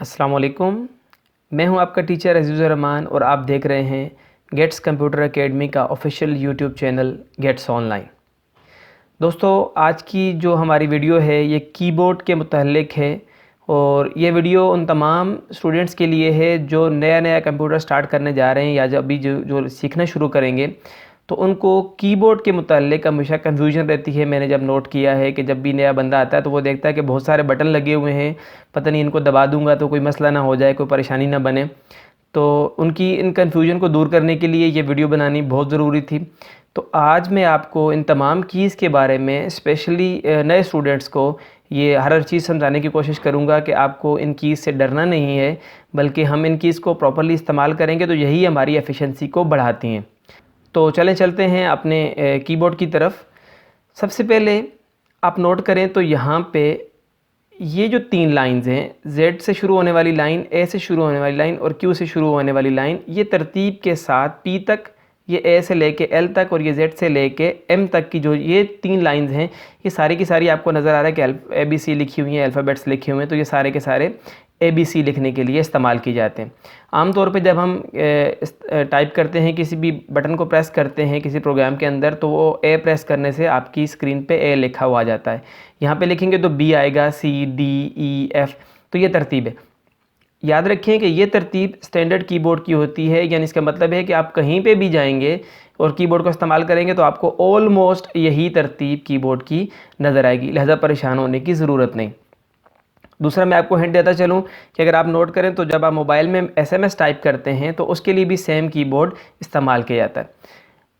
अस्सलाम वालेकुम। मैं हूं आपका टीचर अजीज़ुर रहमान और आप देख रहे हैं गेट्स कंप्यूटर एकेडमी का official YouTube channel Gates online. दोस्तों, आज की जो हमारी वीडियो है ये कीबोर्ड के मुतल्लिक है और ये वीडियो उन तमाम स्टूडेंट्स के लिए है जो नया कंप्यूटर स्टार्ट करने जा रहे हैं या जब भी जो सीखना शुरू करेंगे तो उनको कीबोर्ड के मुताल्लिक हमेशा कन्फ्यूजन रहती है। मैंने जब नोट किया है कि जब भी नया बंदा आता है तो वो देखता है कि बहुत सारे बटन लगे हुए हैं, पता नहीं इनको दबा दूंगा तो कोई मसला ना हो जाए, कोई परेशानी ना बने। तो उनकी इन कन्फ्यूजन को दूर करने के लिए ये वीडियो बनानी बहुत ज़रूरी थी। तो आज मैं आपको इन तमाम कीज़ के बारे में स्पेशली नए स्टूडेंट्स को ये हर चीज़ समझाने की कोशिश करूँगा कि आपको इन कीज़ से डरना नहीं है, बल्कि हम इन कीज़ को प्रॉपर्ली इस्तेमाल करेंगे तो यही हमारी एफिशिएंसी को बढ़ाती हैं। तो चलते हैं अपने कीबोर्ड की तरफ। सबसे पहले आप नोट करें तो यहाँ पे ये जो 3 लाइंस हैं, Z से शुरू होने वाली लाइन, A से शुरू होने वाली लाइन और Q से शुरू होने वाली लाइन, ये तरतीब के साथ P तक, ये A से लेके L तक और ये Z से लेके M तक की जो ये 3 लाइंस हैं, ये सारी की सारी आपको नज़र आ रहा है कि ABC लिखी हुई हैं, अल्फ़ाबेट्स लिखे हुए हैं। तो ये सारे के सारे ABC लिखने के लिए इस्तेमाल किए जाते हैं। आमतौर पे जब हम टाइप करते हैं, किसी भी बटन को प्रेस करते हैं किसी प्रोग्राम के अंदर, तो वो A प्रेस करने से आपकी स्क्रीन पे A लिखा हुआ आ जाता है। यहाँ पे लिखेंगे तो B आएगा, C D E F, तो ये तरतीब है। याद रखें कि ये तरतीब स्टैंडर्ड कीबोर्ड की होती है, यानी इसका मतलब है कि आप कहीं पे भी जाएंगे और कीबोर्ड को इस्तेमाल करेंगे तो आपको ऑलमोस्ट यही तरतीब कीबोर्ड की नज़र आएगी, लिहाजा परेशान होने की ज़रूरत नहीं। दूसरा मैं आपको हिंट देता चलूँ कि अगर आप नोट करें तो जब आप मोबाइल में SMS टाइप करते हैं तो उसके लिए भी सेम कीबोर्ड इस्तेमाल किया जाता है।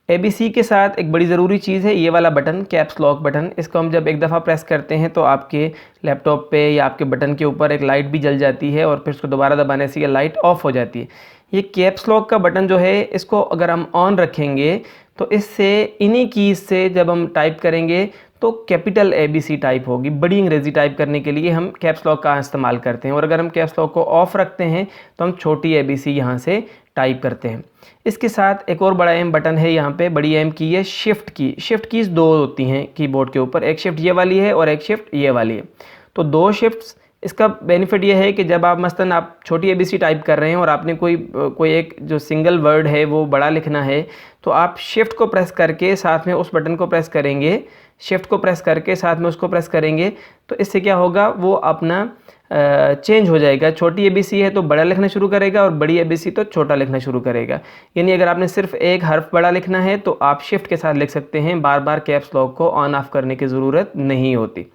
ABC के साथ एक बड़ी ज़रूरी चीज़ है ये वाला बटन, कैप्स लॉक बटन। इसको हम जब एक दफ़ा प्रेस करते हैं तो आपके लैपटॉप पे या आपके बटन के ऊपर एक लाइट भी जल जाती है और फिर उसको दोबारा दबाने से ये लाइट ऑफ हो जाती है। ये कैप्स लॉक का बटन जो है, इसको अगर हम ऑन रखेंगे तो इससे इन्हीं कीज़ से जब हम टाइप करेंगे तो कैपिटल ABC टाइप होगी। बड़ी अंग्रेज़ी टाइप करने के लिए हम कैप्स लॉक का इस्तेमाल करते हैं और अगर हम कैप्स लॉक को ऑफ़ रखते हैं तो हम छोटी ABC यहाँ से टाइप करते हैं। इसके साथ एक और बड़ा एम बटन है, यहाँ पे बड़ी एम की है शिफ्ट की। शिफ्ट कीज़ 2 होती हैं कीबोर्ड के ऊपर, एक शिफ्ट ये वाली है और एक शिफ्ट ये वाली है। तो 2 शिफ्ट्स। इसका बेनिफिट ये है कि जब आप मसलन आप छोटी ABC टाइप कर रहे हैं और आपने कोई एक जो सिंगल वर्ड है वो बड़ा लिखना है, तो आप शिफ्ट को प्रेस करके साथ में उस बटन को प्रेस करेंगे, शिफ्ट को प्रेस करके साथ में उसको प्रेस करेंगे, तो इससे क्या होगा, वो अपना चेंज हो जाएगा। छोटी ABC है तो बड़ा लिखना शुरू करेगा और बड़ी ABC तो छोटा लिखना शुरू करेगा। यानी अगर आपने सिर्फ एक हर्फ बड़ा लिखना है तो आप शिफ्ट के साथ लिख सकते हैं, बार बार कैप्स लॉक को ऑन ऑफ करने की ज़रूरत नहीं होती।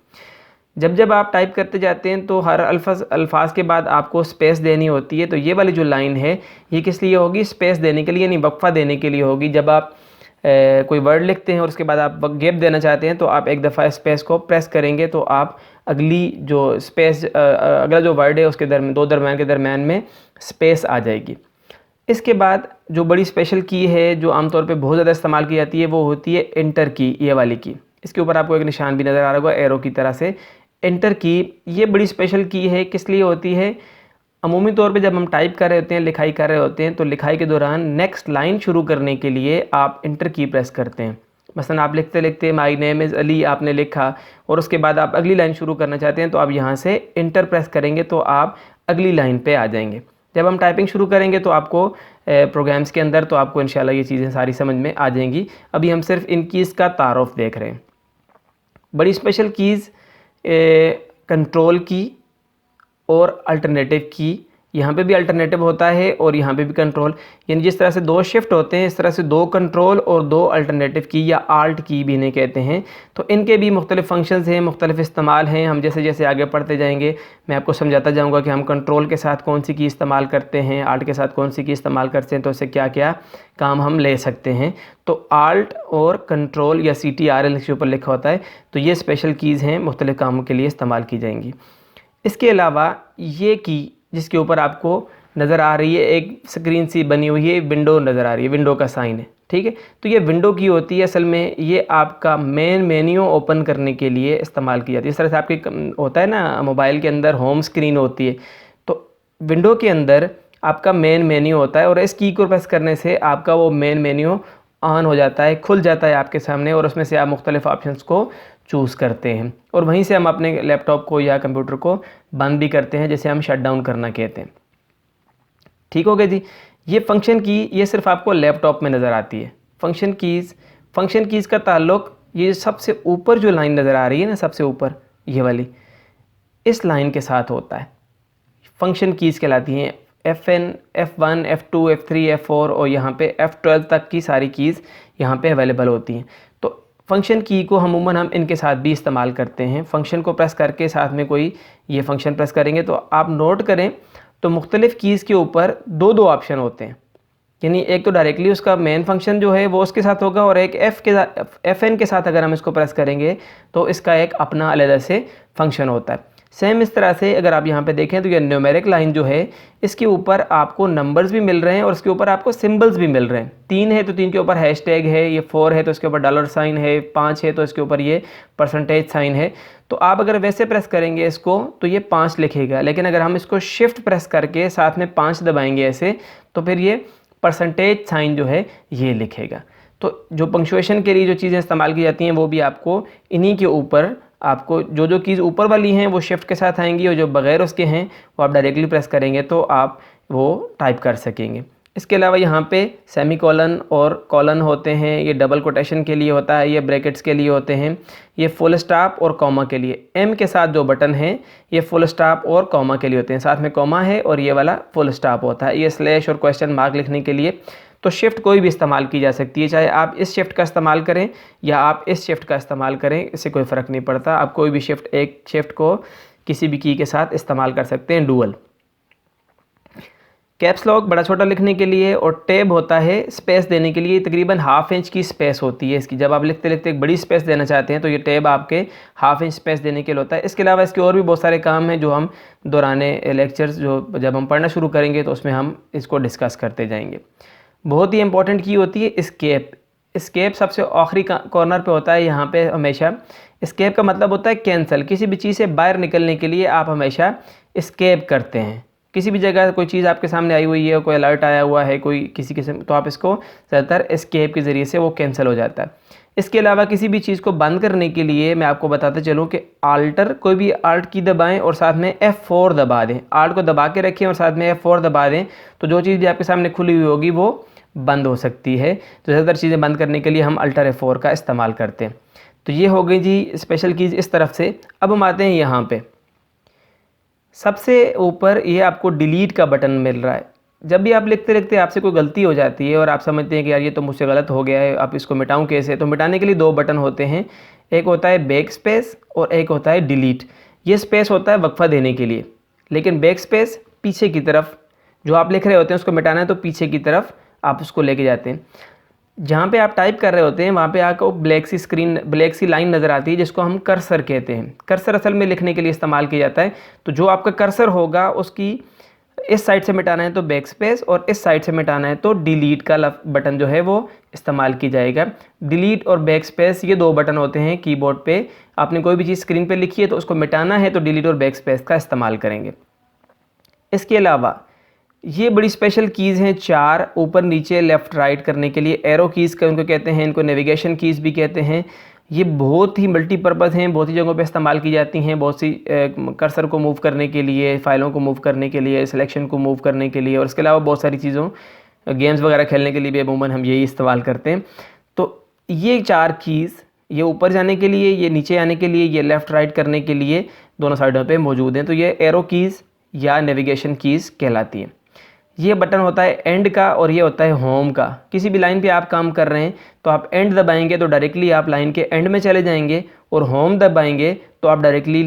जब आप टाइप करते जाते हैं तो हर अल्फाज के बाद आपको स्पेस देनी होती है। तो ये वाली जो लाइन है ये किस लिए होगी, स्पेस देने के लिए, यानी वक्फा देने के लिए होगी। जब आप कोई वर्ड लिखते हैं और उसके बाद आप गैप देना चाहते हैं तो आप एक दफ़ा स्पेस को प्रेस करेंगे तो आप अगली जो स्पेस अगला जो वर्ड है उसके दो दरम्यान के दरम्यान में स्पेस आ जाएगी। इसके बाद जो बड़ी स्पेशल की है जो आमतौर पे बहुत ज़्यादा इस्तेमाल की जाती है वो होती है एंटर की, ये वाली की। इसके ऊपर आपको एक निशान भी नज़र आ रहा होगा एरो की तरह से। एंटर की ये बड़ी स्पेशल की है, किस लिए होती है, अमूमी तौर पे जब हम टाइप कर रहे होते हैं, लिखाई कर रहे होते हैं, तो लिखाई के दौरान नेक्स्ट लाइन शुरू करने के लिए आप एंटर की प्रेस करते हैं। मसलन आप लिखते लिखते माई नेम इज़ अली आपने लिखा और उसके बाद आप अगली लाइन शुरू करना चाहते हैं तो आप यहाँ से एंटर प्रेस करेंगे तो आप अगली लाइन पे आ जाएंगे। जब हम टाइपिंग शुरू करेंगे तो आपको प्रोग्राम्स के अंदर तो आपको इंशाल्लाह ये चीज़ें सारी समझ में आ जाएंगी। अभी हम सिर्फ इन कीज़ का तारुफ देख रहे हैं। बड़ी स्पेशल कीज़ कंट्रोल की और अल्टरनेटिव की, यहाँ पे भी अल्टरनेटिव होता है और यहाँ पे भी कंट्रोल, यानी जिस तरह से 2 शिफ्ट होते हैं इस तरह से 2 कंट्रोल और 2 अल्टरनेटिव की या आल्ट की भी इन्हें कहते हैं। तो इनके भी मुख्तलिफ फंक्शंस हैं, मुख्तलिफ इस्तेमाल हैं। हम जैसे जैसे आगे पढ़ते जाएंगे मैं आपको समझाता जाऊँगा कि हम कंट्रोल के साथ कौन सी की इस्तेमाल करते हैं, आल्ट के साथ कौन सी की इस्तेमाल करते हैं, तो इससे क्या क्या काम हम ले सकते हैं। तो आल्ट और कंट्रोल या CTRL इसके ऊपर लिखा होता है, तो ये स्पेशल कीज़ हैं, मुख्तलिफ कामों के लिए इस्तेमाल की जाएंगी। इसके अलावा ये की जिसके ऊपर आपको नज़र आ रही है, एक स्क्रीन सी बनी हुई है, विंडो नज़र आ रही है, विंडो का साइन है, ठीक है। तो ये विंडो की होती है, असल में ये आपका मेन मेन्यू ओपन करने के लिए इस्तेमाल की जाती है। इस तरह से आपके होता है ना मोबाइल के अंदर होम स्क्रीन होती है, तो विंडो के अंदर आपका मेन मेन्यू होता है और इस की को प्रेस करने से आपका वो मेन मेन्यू ऑन हो जाता है, खुल जाता है आपके सामने और उसमें से आप मुख्तलिफ ऑप्शंस को चूज़ करते हैं और वहीं से हम अपने लैपटॉप को या कंप्यूटर को बंद भी करते हैं, जिसे हम शट डाउन करना कहते हैं। ठीक हो गया जी। ये फंक्शन की ये सिर्फ आपको लैपटॉप में नज़र आती है। फंक्शन कीज़ का ताल्लुक ये सबसे ऊपर जो लाइन नज़र आ रही है ना, सबसे ऊपर ये वाली, इस लाइन के साथ होता है। फंक्शन कीज़ कहलाती हैं Fn, F1, F2, F3, F4 और यहाँ पे F12 तक की सारी कीज़ यहाँ पे अवेलेबल होती हैं। तो फंक्शन की को अमूमन हम इनके साथ भी इस्तेमाल करते हैं। फंक्शन को प्रेस करके साथ में कोई ये फंक्शन प्रेस करेंगे तो आप नोट करें तो मुख्तलिफ़ कीज़ के ऊपर दो ऑप्शन होते हैं, यानी एक तो डायरेक्टली उसका मेन फंक्शन जो है वो उसके साथ होगा और एक Fn के साथ अगर हम इसको प्रेस करेंगे तो इसका एक अपना अलग से फंक्शन होता है। सेम इस तरह से अगर आप यहाँ पे देखें तो ये न्यूमेरिक लाइन जो है इसके ऊपर आपको नंबर्स भी मिल रहे हैं और इसके ऊपर आपको सिंबल्स भी मिल रहे हैं। 3 है तो 3 के ऊपर हैशटैग है, ये 4 है तो इसके ऊपर डॉलर साइन है, 5 है तो इसके ऊपर ये परसेंटेज साइन है। तो आप अगर वैसे प्रेस करेंगे इसको तो ये 5 लिखेगा, लेकिन अगर हम इसको शिफ्ट प्रेस करके साथ में 5 दबाएंगे ऐसे तो फिर ये परसेंटेज साइन जो है ये लिखेगा। तो जो पंक्चुएशन के लिए जो चीज़ें इस्तेमाल की जाती हैं वो भी आपको इन्हीं के ऊपर, आपको जो कीज़ ऊपर वाली हैं वो शिफ्ट के साथ आएंगी और जो बग़ैर उसके हैं वो आप डायरेक्टली प्रेस करेंगे तो आप वो टाइप कर सकेंगे। इसके अलावा यहाँ पे सेमी कॉलन और कॉलन होते हैं, ये डबल कोटेशन के लिए होता है, ये ब्रैकेट्स के लिए होते हैं, ये फुल स्टॉप और कॉमा के लिए। एम के साथ जो बटन है ये फुल स्टॉप और कॉमा के लिए होते हैं, साथ में कॉमा है और ये वाला फुल स्टॉप होता है। ये स्लैश और क्वेश्चन मार्क लिखने के लिए। तो शिफ्ट कोई भी इस्तेमाल की जा सकती है, चाहे आप इस शिफ्ट का इस्तेमाल करें या आप इस शिफ्ट का इस्तेमाल करें, इससे कोई फ़र्क नहीं पड़ता। आप कोई भी शिफ्ट, एक शिफ्ट को किसी भी की के साथ इस्तेमाल कर सकते हैं, डुअल। कैप्स लॉक बड़ा छोटा लिखने के लिए और टैब होता है स्पेस देने के लिए। तकरीबन ½ इंच की स्पेस होती है इसकी। जब आप लिखते लिखते एक बड़ी स्पेस देना चाहते हैं तो ये टैब आपके ½ इंच स्पेस देने के लिए होता है। इसके अलावा इसके और भी बहुत सारे काम हैं जो हम दौराने लेक्चर्स जो जब हम पढ़ना शुरू करेंगे तो उसमें हम इसको डिस्कस करते जाएंगे। बहुत ही इंपॉर्टेंट की होती है एस्केप। एस्केप सबसे आखिरी कॉर्नर पे होता है यहाँ पे हमेशा। एस्केप का मतलब होता है कैंसिल। किसी भी चीज़ से बाहर निकलने के लिए आप हमेशा एस्केप करते हैं। किसी भी जगह कोई चीज़ आपके सामने आई हुई है, कोई अलर्ट आया हुआ है कोई किसी किस्म, तो आप इसको ज़्यादातर एस्केप के ज़रिए से वो कैंसिल हो जाता है। इसके अलावा किसी भी चीज़ को बंद करने के लिए मैं आपको बताता चलूँ कि कोई भी आल्ट की दबाएं और साथ में F4 दबा दें। आल्ट को दबा के रखें और साथ में F4 दबा दें तो जो चीज़ भी आपके सामने खुली हुई होगी वो बंद हो सकती है। तो ज़्यादातर चीज़ें बंद करने के लिए हम अल्टर F4 का इस्तेमाल करते हैं। तो ये हो गई जी स्पेशल कीज़ इस तरफ से। अब हम आते हैं यहाँ पे सबसे ऊपर, ये आपको डिलीट का बटन मिल रहा है। जब भी आप लिखते लिखते आपसे कोई गलती हो जाती है और आप समझते हैं कि यार ये तो मुझसे गलत हो गया है, आप इसको मिटाऊं कैसे, तो मिटाने के लिए 2 बटन होते हैं। एक होता है बैक स्पेस और एक होता है डिलीट। ये स्पेस होता है वक्फा देने के लिए, लेकिन बैक स्पेस पीछे की तरफ, जो आप लिख रहे होते हैं उसको मिटाना है तो पीछे की तरफ आप उसको लेके जाते हैं। जहाँ पे आप टाइप कर रहे होते हैं वहाँ पे आपको ब्लैक सी लाइन नज़र आती है जिसको हम कर्सर कहते हैं। कर्सर असल में लिखने के लिए इस्तेमाल किया जाता है। तो जो आपका कर्सर होगा उसकी इस साइड से मिटाना है तो बैक स्पेस और इस साइड से मिटाना है तो डिलीट का बटन जो है वो इस्तेमाल की जाएगा। डिलीट और बैक स्पेस ये 2 बटन होते हैं कीबोर्ड पे। आपने कोई भी चीज़ स्क्रीन पे लिखी है तो उसको मिटाना है तो डिलीट और बैक स्पेस का इस्तेमाल करेंगे। इसके अलावा ये बड़ी स्पेशल कीज़ हैं 4, ऊपर नीचे लेफ़्ट राइट करने के लिए। एरो कीज़ का उनको कहते हैं, इनको नेविगेशन कीज़ भी कहते हैं। ये बहुत ही मल्टीपर्पज़ हैं, बहुत ही जगहों पे इस्तेमाल की जाती हैं। बहुत सी कर्सर को मूव करने के लिए, फ़ाइलों को मूव करने के लिए, सिलेक्शन को मूव करने के लिए और इसके अलावा बहुत सारी चीज़ों, गेम्स वगैरह खेलने के लिए भी अमूमन हम यही इस्तेमाल करते हैं। तो ये 4 कीज़, ये ऊपर जाने के लिए, ये नीचे आने के लिए, ये लेफ़्ट राइट करने के लिए दोनों साइडों पर मौजूद हैं। तो ये एरो कीज़ या नेविगेशन कीज़ कहलाती हैं। ये बटन होता है एंड का और ये होता है होम का। किसी भी लाइन पे आप काम कर रहे हैं तो आप एंड दबाएंगे तो डायरेक्टली आप लाइन के एंड में चले जाएंगे और होम दबाएंगे तो आप डायरेक्टली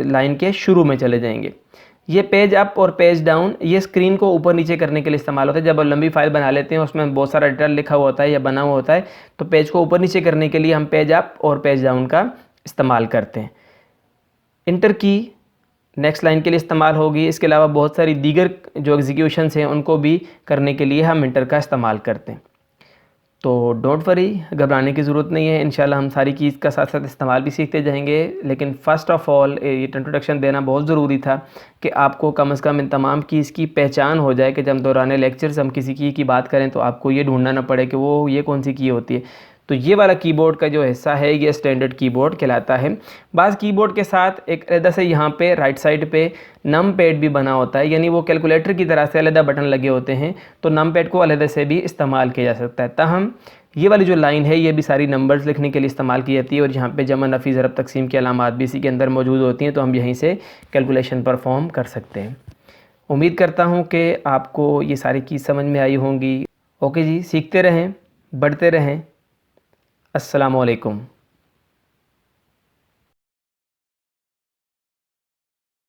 लाइन के शुरू में चले जाएंगे। ये पेज अप और पेज डाउन, ये स्क्रीन को ऊपर नीचे करने के लिए इस्तेमाल होता है। जब आप लंबी फाइल बना लेते हैं उसमें बहुत सारा डिटेल लिखा हुआ होता है या बना हुआ होता है तो पेज को ऊपर नीचे करने के लिए हम पेज अप और पेज डाउन का इस्तेमाल करते हैं। इंटर की नेक्स्ट लाइन के लिए इस्तेमाल होगी। इसके अलावा बहुत सारी दीगर जो एग्जीक्यूशंस हैं उनको भी करने के लिए हम इंटर का इस्तेमाल करते हैं। तो डोंट वरी, घबराने की ज़रूरत नहीं है। इंशाल्लाह हम सारी चीज़ का साथ साथ इस्तेमाल भी सीखते जाएंगे। लेकिन फ़र्स्ट ऑफ़ ऑल ये इंट्रोडक्शन देना बहुत ज़रूरी था कि आपको कम से कम इन तमाम कीज़ की पहचान हो जाए कि जब दौरान लेक्चर्स हम किसी की बात करें तो आपको ये ढूंढना ना पड़े कि वो ये कौन सी की होती है। तो ये वाला कीबोर्ड का जो हिस्सा है ये स्टैंडर्ड कीबोर्ड कहलाता है। बाज़ कीबोर्ड के साथ एक अलग से यहाँ पे राइट साइड पे नम पैड भी बना होता है, यानी वो कैलकुलेटर की तरह से अलग बटन लगे होते हैं, तो नम पैड को अलग से भी इस्तेमाल किया जा सकता है। ताहम ये वाली जो लाइन है ये भी सारी नंबर्स लिखने के लिए इस्तेमाल की जाती है, और यहाँ पे जमा, नफ़ी, ज़रब, तकसीम की अलामात भी इसी के अंदर मौजूद होती हैं, तो हम यहीं से कैलकुलेशन परफॉर्म कर सकते हैं। उम्मीद करता हूँ कि आपको ये सारी चीज़ समझ में आई होंगी। ओके जी, सीखते रहें, बढ़ते रहें। अस्सलामु अलैकुम।